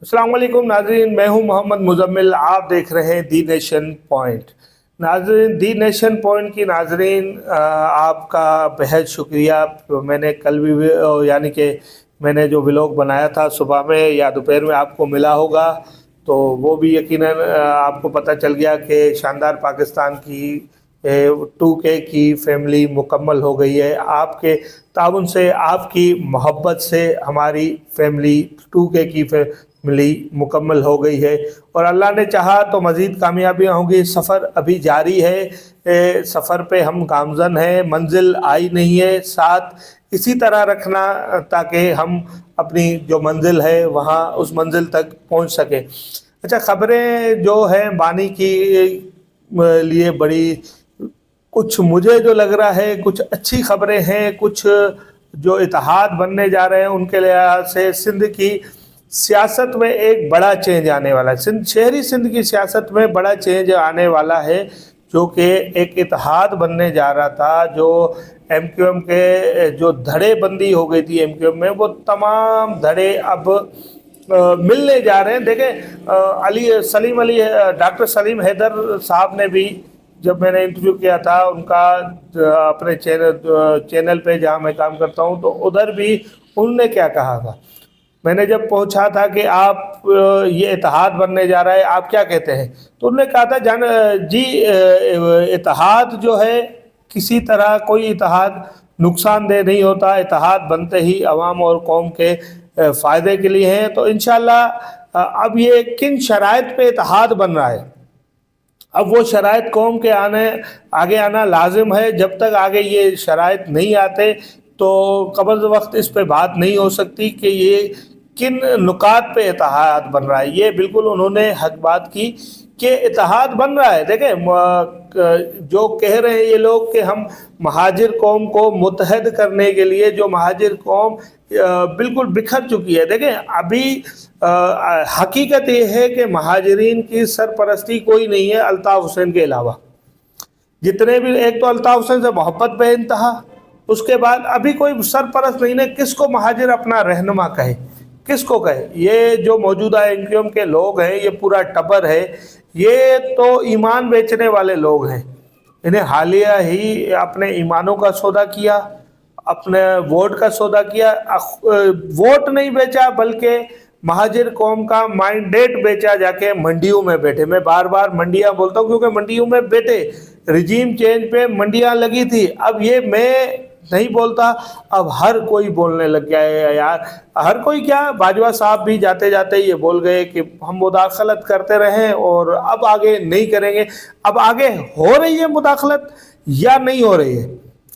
अस्सलाम वालेकुम नाजरीन, मैं हूं मोहम्मद मुजम्मिल। आप देख रहे हैं दी नेशन पॉइंट। नाजरीन, दी नेशन पॉइंट की नाजरीन, आपका बेहद शुक्रिया। मैंने कल भी यानी कि मैंने जो व्लॉग बनाया था सुबह में या दोपहर में आपको मिला होगा, तो वो भी यकीनन आपको पता चल गया कि शानदार पाकिस्तान की 2K की फैमिली मुकम्मल हो गई है। आपके ताउन से, आपकी मोहब्बत से हमारी फैमिली 2K की फैमिली मुकम्मल हो गई है और अल्लाह ने चाहा तो मज़ीद कामयाबियाँ होंगी। सफ़र अभी जारी है, सफ़र पे हम गामज़न हैं, मंजिल आई नहीं है। साथ इसी तरह रखना ताकि हम अपनी जो मंजिल है वहाँ उस मंजिल तक पहुँच सकें। अच्छा, ख़बरें जो हैं बानी की लिए बड़ी, कुछ मुझे जो लग रहा है कुछ अच्छी खबरें हैं, कुछ जो इत्तेहाद बनने जा रहे हैं उनके लिहाज से सिंध की सियासत में एक बड़ा चेंज आने वाला है। शहरी सिंध की सियासत में बड़ा चेंज आने वाला है, जो कि एक इत्तेहाद बनने जा रहा था। जो MQM के जो धड़े बंदी हो गई थी MQM में, वो तमाम धड़े अब मिलने जा रहे हैं। देखें, सलीम अली, डॉक्टर सलीम हैदर साहब ने भी, जब मैंने इंटरव्यू किया था उनका अपने चैनल पे जहाँ मैं काम करता हूँ, तो उधर भी उन्होंने क्या कहा था। मैंने जब पूछा था कि आप ये इत्तेहाद बनने जा रहा है, आप क्या कहते हैं, तो उन्होंने कहा था जी, इत्तेहाद जो है किसी तरह कोई इत्तेहाद नुकसानदेह नहीं होता। इत्तेहाद बनते ही अवाम और कौम के फ़ायदे के लिए हैं। तो इंशाल्लाह अब ये किन शराइत पे इत्तेहाद बन रहा है, अब वो शराइत कौम के आगे आना लाजिम है। जब तक आगे ये शराइत नहीं आते तो कब्ज़ वक्त इस पे बात नहीं हो सकती कि ये किन नुकात पे इत्तेहाद बन रहा है। ये बिल्कुल उन्होंने हक बात की कि इत्तेहाद बन रहा है। देखें, जो कह रहे हैं ये लोग कि हम महाजिर कौम को मुत्तहद करने के लिए, जो महाजिर कौम बिल्कुल बिखर चुकी है। देखें, अभी हकीकत ये है कि महाजिरीन की सरपरस्ती कोई नहीं है अल्ताफ़ हुसैन के अलावा। जितने भी, एक तो अल्ताफ़ हुसैन से मोहब्बत बेइंतहा, उसके बाद अभी कोई सरपरस्त नहीं है। किसको महाजिर अपना रहनुमा कहे, किसको कहे? ये जो मौजूदा MQM के लोग हैं, ये पूरा टब्बर है, ये तो ईमान बेचने वाले लोग हैं। इन्हें हालिया ही अपने ईमानों का सौदा किया, अपने वोट का सौदा किया। वोट नहीं बेचा बल्कि महाजिर कौम का माइंडेट बेचा जाके मंडियों में बैठे। मैं बार बार मंडियां बोलता हूँ क्योंकि मंडियों में बैठे, रिजीम चेंज पे मंडियां लगी थी। अब ये मैं नहीं बोलता, अब हर कोई बोलने लग गया है यार। हर कोई क्या, बाजवा साहब भी जाते जाते ये बोल गए कि हम मुदाखलत करते रहें और अब आगे नहीं करेंगे। अब आगे हो रही है मुदाखलत या नहीं हो रही है,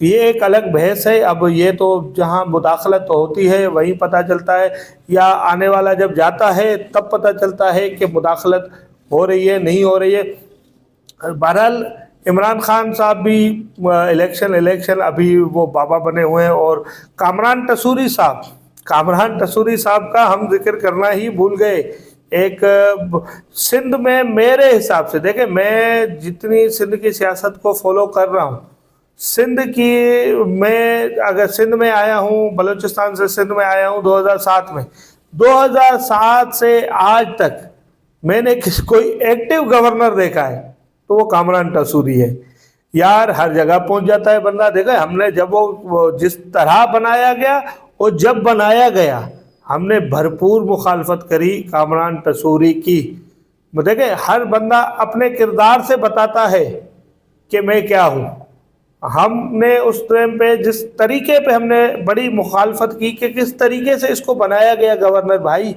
ये एक अलग बहस है। अब ये तो जहां मुदाखलत होती है वहीं पता चलता है, या आने वाला जब जाता है तब पता चलता है कि मुदाखलत हो रही है नहीं हो रही है। बहरहाल इमरान खान साहब भी इलेक्शन अभी वो बाबा बने हुए हैं। और कामरान टसूरी साहब का हम जिक्र करना ही भूल गए। एक सिंध में मेरे हिसाब से, देखें, मैं जितनी सिंध की सियासत को फॉलो कर रहा हूँ, मैं अगर सिंध में आया हूँ, बलूचिस्तान से सिंध में आया हूँ 2007 में, 2007 से आज तक मैंने कोई एक्टिव गवर्नर देखा है तो वो कामरान टसूरी है यार। हर जगह पहुंच जाता है बंदा। देखा, हमने जब वो जिस तरह बनाया गया, और जब बनाया गया हमने भरपूर मुखालफत करी कामरान टसूरी की। देखें, हर बंदा अपने किरदार से बताता है कि मैं क्या हूँ। हमने उस टाइम पे जिस तरीके पे हमने बड़ी मुखालफत की कि किस तरीके से इसको बनाया गया गवर्नर। भाई,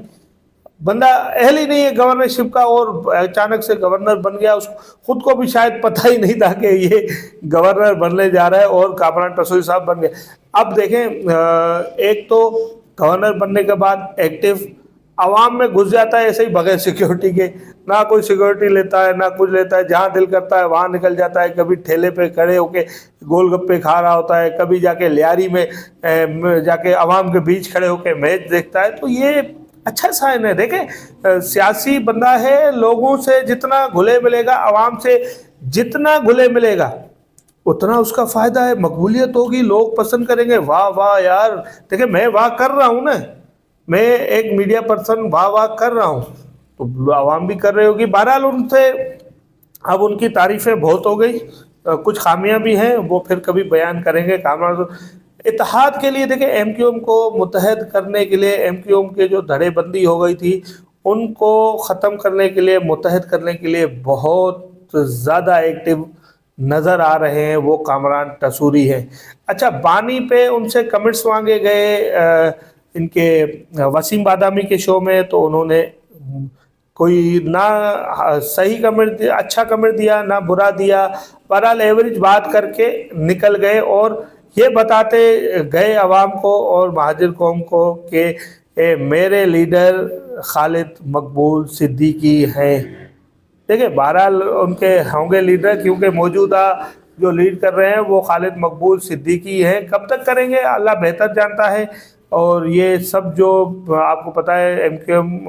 बंदा अहल ही नहीं है गवर्नरशिप का और अचानक से गवर्नर बन गया। उसको खुद को भी शायद पता ही नहीं था कि ये गवर्नर बनने जा रहा है, और कामरान टसूरी साहब बन गए। अब देखें, एक तो गवर्नर बनने के बाद एक्टिव आवाम में घुस जाता है ऐसे ही बगैर सिक्योरिटी के, ना कोई सिक्योरिटी लेता है ना कुछ लेता है, जहाँ दिल करता है वहाँ निकल जाता है। कभी ठेले पे खड़े होके गोलगप्पे खा रहा होता है, कभी जाके लियारी में जाके आवाम के बीच खड़े होके मैच देखता है। तो ये अच्छा साइन है। देखें, सियासी बंदा है, लोगों से जितना घुले मिलेगा, आवाम से जितना घुले मिलेगा, उतना उसका फ़ायदा है। मकबूलियत होगी, लोग पसंद करेंगे। वाह वाह यार, देखिए मैं वाह कर रहा हूँ ना, میں ایک میڈیا پرسن واہ واہ کر رہا ہوں تو عوام بھی کر رہے ہوگی. بہرحال ان سے اب ان کی تعریفیں بہت ہو گئی, کچھ خامیاں بھی ہیں وہ پھر کبھی بیان کریں گے. کامران اتحاد کے لیے دیکھیں, ایم کیو ایم کو متحد کرنے کے لیے, ایم کیو ایم کے جو دھڑے بندی ہو گئی تھی ان کو ختم کرنے کے لیے, متحد کرنے کے لیے بہت زیادہ ایکٹیو نظر آ رہے ہیں وہ کامران تصوری ہیں. اچھا, بانی پہ ان سے کمنٹس مانگے گئے ان کے وسیم بادامی کے شو میں, تو انہوں نے کوئی نہ صحیح کمنٹ دیا, اچھا کمنٹ دیا, نہ برا دیا. بہرحال ایوریج بات کر کے نکل گئے اور یہ بتاتے گئے عوام کو اور مہاجر قوم کو کہ میرے لیڈر خالد مقبول صدیقی ہیں. دیکھیں بہرحال ان کے ہوں گے لیڈر, کیونکہ موجودہ جو لیڈ کر رہے ہیں وہ خالد مقبول صدیقی ہیں. کب تک کریں گے اللہ بہتر جانتا ہے. اور یہ سب جو آپ کو پتہ ہے, ایم کیو ایم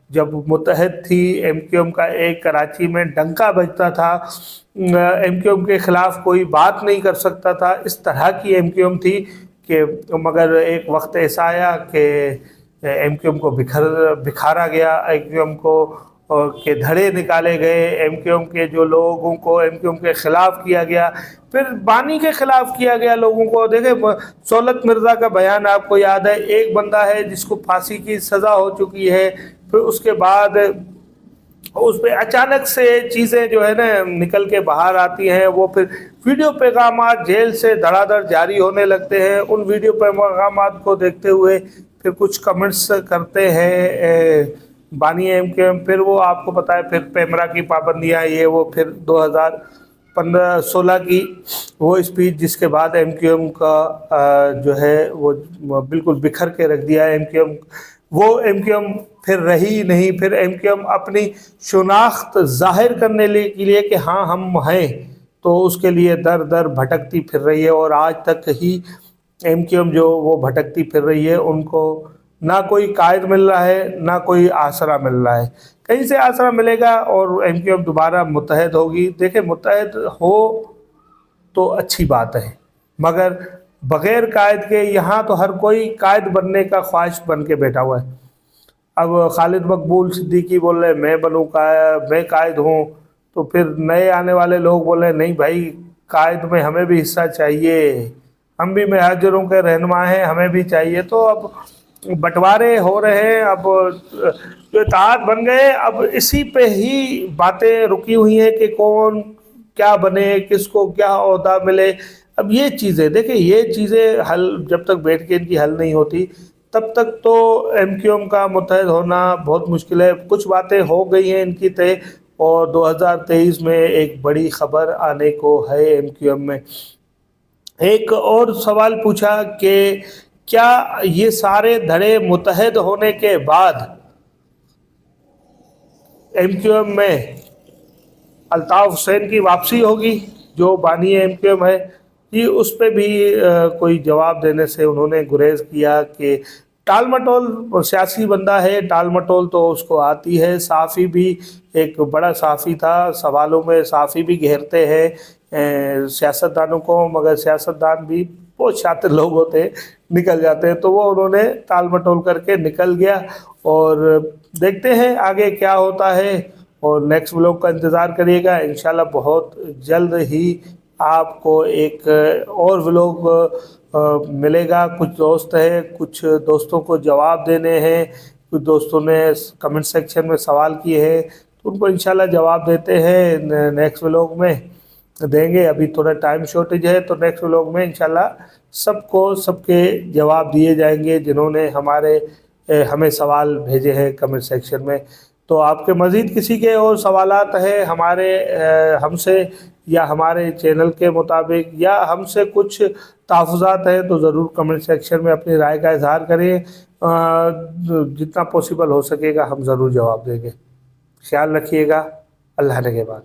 جب متحد تھی, ایم کیو ایم کا ایک کراچی میں ڈنکا بجتا تھا, ایم کیو ایم کے خلاف کوئی بات نہیں کر سکتا تھا. اس طرح کی ایم کیو ایم تھی کہ مگر ایک وقت ایسا آیا کہ ایم کیو ایم کو بکھارا گیا, ایم کیو ایم کو کے دھڑے نکالے گئے, ایم کیو ایم کے جو لوگوں کو ایم کیو ایم کے خلاف کیا گیا, پھر بانی کے خلاف کیا گیا لوگوں کو. دیکھیں سہولت مرزا کا بیان آپ کو یاد ہے, ایک بندہ ہے جس کو پھانسی کی سزا ہو چکی ہے, پھر اس کے بعد اس پہ اچانک سے چیزیں جو ہے نا نکل کے باہر آتی ہیں, وہ پھر ویڈیو پیغامات جیل سے دھڑا دھڑ جاری ہونے لگتے ہیں. ان ویڈیو پیغامات کو دیکھتے ہوئے پھر کچھ کمنٹس کرتے ہیں بانی ایم کیو ایم. پھر وہ آپ کو پتہ ہے پھر پیمرا کی پابندیاں, یہ وہ پھر 2016 کی وہ اسپیچ, جس کے بعد ایم کیو ایم کا جو ہے وہ بالکل بکھر کے رکھ دیا ایم کیو ایم. وہ ایم کیو ایم پھر رہی نہیں. پھر ایم کیو ایم اپنی شناخت ظاہر کرنے کے لیے کہ ہاں ہم ہیں, تو اس کے لیے در در بھٹکتی پھر رہی ہے. اور آج تک ہی ایم کیو ایم جو وہ بھٹکتی پھر رہی ہے, ان کو نہ کوئی قائد مل رہا ہے, نہ کوئی آسرا مل رہا ہے. کہیں سے آسرا ملے گا اور ایم کیو ایم دوبارہ متحد ہوگی. دیکھیں متحد ہو تو اچھی بات ہے, مگر بغیر قائد کے یہاں تو ہر کوئی قائد بننے کا خواہش بن کے بیٹھا ہوا ہے. اب خالد مقبول صدیقی بول رہے میں بنوں میں قائد ہوں, تو پھر نئے آنے والے لوگ بول رہے نہیں بھائی قائد میں ہمیں بھی حصہ چاہیے, ہم بھی مہاجروں کے رہنما ہیں, ہمیں بھی چاہیے. تو اب بٹوارے ہو رہے ہیں, اب جو اتحاد بن گئے, اب اسی پہ ہی باتیں رکی ہوئی ہیں کہ کون کیا بنے, کس کو کیا عہدہ ملے. اب یہ چیزیں دیکھیں, یہ چیزیں حل جب تک بیٹھ کے ان کی حل نہیں ہوتی تب تک تو ایم کیو ایم کا متحد ہونا بہت مشکل ہے. کچھ باتیں ہو گئی ہیں ان کی طے, اور 2023 میں ایک بڑی خبر آنے کو ہے ایم کیو ایم میں. ایک اور سوال پوچھا کہ کیا یہ سارے دھڑے متحد ہونے کے بعد ایم کیو ایم میں الطاف حسین کی واپسی ہوگی, جو بانی ایم کیو ایم ہے؟ جی اس پہ بھی کوئی جواب دینے سے انہوں نے گریز کیا کہ ٹال مٹول سیاسی بندہ ہے, ٹال مٹول تو اس کو آتی ہے. صحافی بھی ایک بڑا صحافی تھا, سوالوں میں صحافی بھی گھیرتے ہیں سیاستدانوں کو, مگر سیاستدان بھی بہت شاطر لوگ ہوتے ہیں, نکل جاتے ہیں. تو وہ انہوں نے ٹال مٹول کر کے نکل گیا, اور دیکھتے ہیں آگے کیا ہوتا ہے. اور نیکسٹ ولاگ کا انتظار کریے گا, انشاءاللہ بہت جلد ہی آپ کو ایک اور ولاگ ملے گا. کچھ دوست ہیں, کچھ دوستوں کو جواب دینے ہیں, کچھ دوستوں نے کمنٹ سیکشن میں سوال کیے ہیں, تو ان کو انشاءاللہ جواب دیتے ہیں. نیکسٹ ولاگ میں دیں گے, ابھی تھوڑا ٹائم شارٹیج ہے, تو نیکسٹ ولاگ میں انشاءاللہ سب کو سب کے جواب دیے جائیں گے جنہوں نے ہمیں سوال بھیجے ہیں کمنٹ سیکشن میں. تو آپ کے مزید کسی کے اور سوالات ہیں ہم سے, یا ہمارے چینل کے مطابق, یا ہم سے کچھ تحفظات ہیں, تو ضرور کمنٹ سیکشن میں اپنی رائے کا اظہار کریں. جتنا پاسبل ہو سکے گا ہم ضرور جواب دیں گے. خیال رکھیے گا. اللہ نگہبان.